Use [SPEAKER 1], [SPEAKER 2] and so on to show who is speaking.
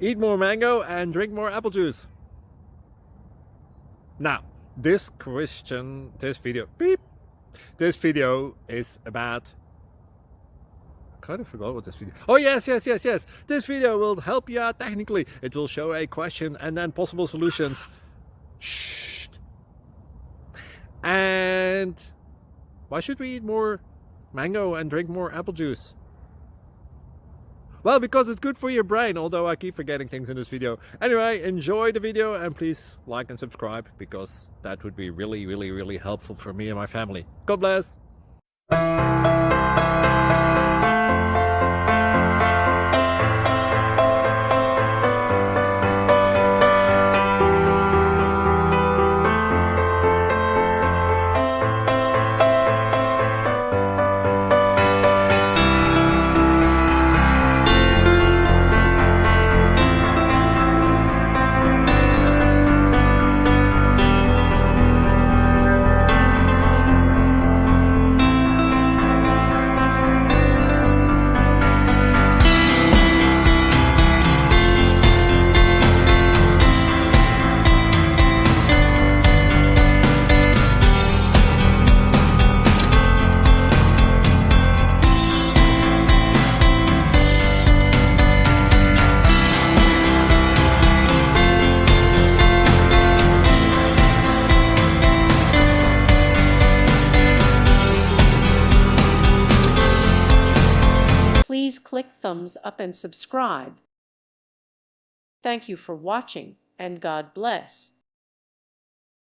[SPEAKER 1] Eat more mango and drink more apple juice. Now, this video is about, I kind of forgot what this video. Oh yes. This video will help you out technically. It will show a question and then possible solutions. Shh. And why should we eat more mango and drink more apple juice? Well, because it's good for your brain, although I keep forgetting things in this video. Anyway, enjoy the video and please like and subscribe, because that would be really helpful for me and my family. God bless!
[SPEAKER 2] Please click thumbs up and subscribe. Thank you for watching, and God bless.